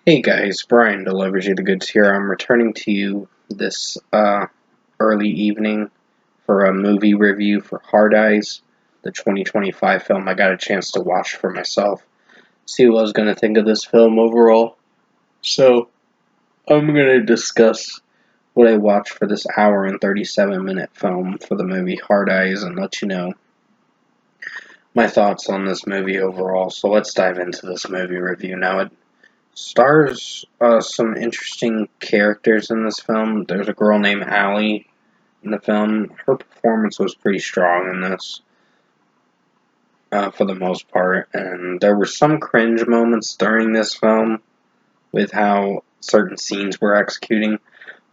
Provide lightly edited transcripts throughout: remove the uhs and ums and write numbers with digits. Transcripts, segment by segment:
Hey guys, Brian delivers you the goods here. I'm returning to you this early evening for a movie review for Hard Eyes, the 2025 film I got a chance to watch for myself. See what I was going to think of this film overall. So, I'm going to discuss what I watched for this hour and 37-minute film for the movie Hard Eyes and let you know my thoughts on this movie overall. So, let's dive into this movie review now. It stars some interesting characters in this film. There's a girl named Allie in the film. Her performance was pretty strong in this, for the most part. And there were some cringe moments during this film with how certain scenes were executing.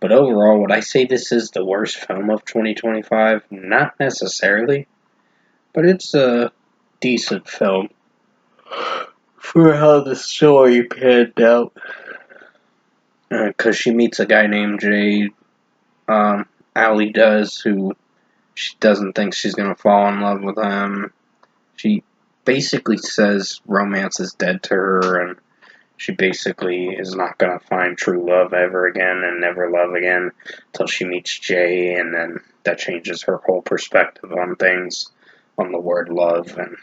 But overall, would I say this is the worst film of 2025? Not necessarily, but it's a decent film for how the story panned out. Because she meets a guy named Jay, Allie does, who she doesn't think she's gonna fall in love with him. She basically says romance is dead to her, and she basically is not gonna find true love ever again and never love again till she meets Jay, and then that changes her whole perspective on things, on the word love, and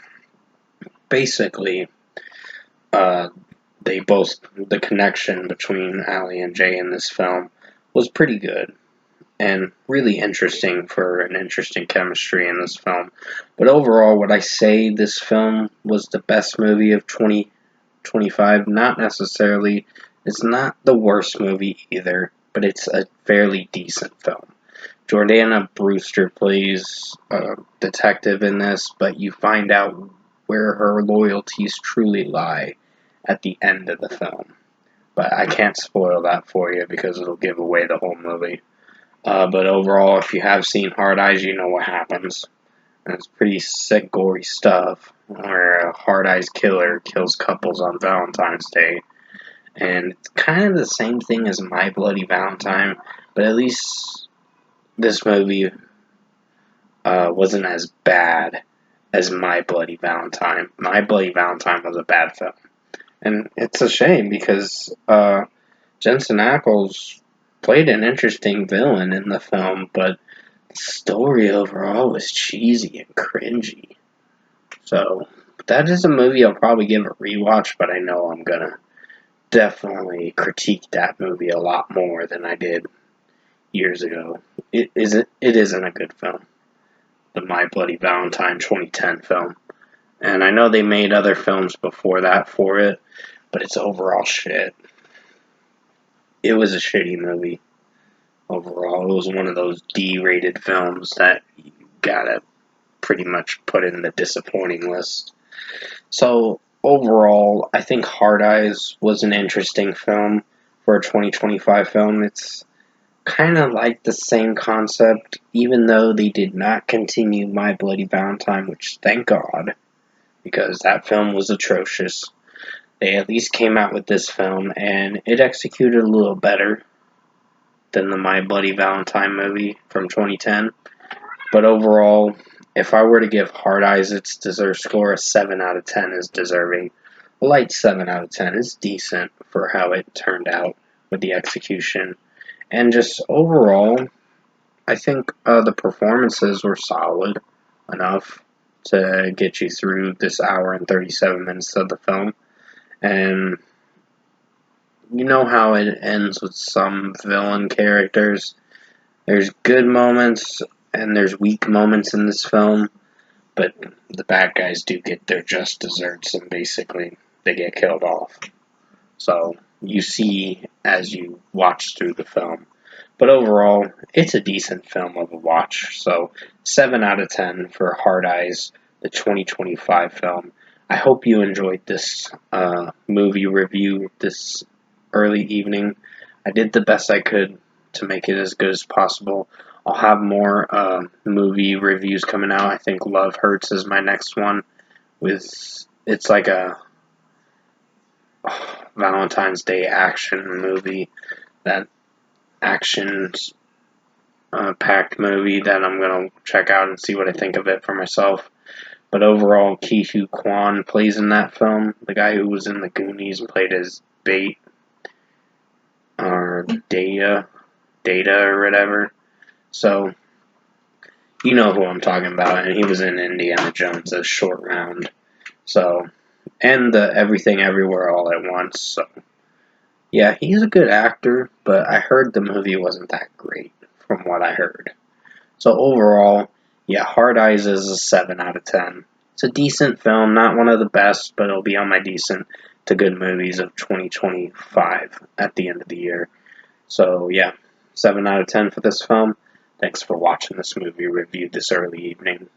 basically, uh, the connection between Allie and Jay in this film was pretty good and really interesting for an interesting chemistry in this film. But overall, would I say this film was the best movie of 2025? Not necessarily. It's not the worst movie either, but it's a fairly decent film. Jordana Brewster plays a detective in this, but you find out where her loyalties truly lie at the end of the film. But I can't spoil that for you because it'll give away the whole movie. But overall, if you have seen Hard Eyes, you know what happens. And it's pretty sick, gory stuff where a Hard Eyes killer kills couples on Valentine's Day. And it's kind of the same thing as My Bloody Valentine, but at least this movie wasn't as bad as My Bloody Valentine. My Bloody Valentine was a bad film. And it's a shame because Jensen Ackles played an interesting villain in the film, but the story overall was cheesy and cringy. So, that is a movie I'll probably give a rewatch, but I know I'm gonna definitely critique that movie a lot more than I did years ago. It isn't a good film. The My Bloody Valentine 2010 film. And I know they made other films before that for it, but it's overall shit. It was a shitty movie overall. It was one of those D-rated films that you gotta pretty much put in the disappointing list. So overall, I think Hard Eyes was an interesting film for a 2025 film. It's kind of like the same concept, even though they did not continue My Bloody Valentine, which thank God, because that film was atrocious. They at least came out with this film, and it executed a little better than the My Bloody Valentine movie from 2010. But overall, if I were to give Hard Eyes its deserved score, a 7 out of 10 is deserving. A light 7 out of 10 is decent for how it turned out with the execution. And just overall, I think the performances were solid enough to get you through this hour and 37 minutes of the film. And you know how it ends with some villain characters. There's good moments and there's weak moments in this film, but the bad guys do get their just desserts and basically they get killed off. So you see as you watch through the film. But overall, it's a decent film of a watch. So 7 out of 10 for Hard Eyes, the 2025 film. I hope you enjoyed this movie review this early evening. I did the best I could to make it as good as possible. I'll have more movie reviews coming out. I think Love Hurts is my next one. It's like a Valentine's Day action movie, that action packed movie that I'm gonna check out and see what I think of it for myself. But overall, Ke Huy Quan plays in that film. The guy who was in the Goonies and played as Bait. or Data or whatever. So you know who I'm talking about, and he was in Indiana Jones as Short Round. So, and the Everything Everywhere All at Once. So, yeah, he's a good actor, but I heard the movie wasn't that great from what I heard. So overall, yeah, Hard Eyes is a 7 out of 10. It's a decent film, not one of the best, but it'll be on my decent to good movies of 2025 at the end of the year. So yeah, 7 out of 10 for this film. Thanks for watching this movie review this early evening.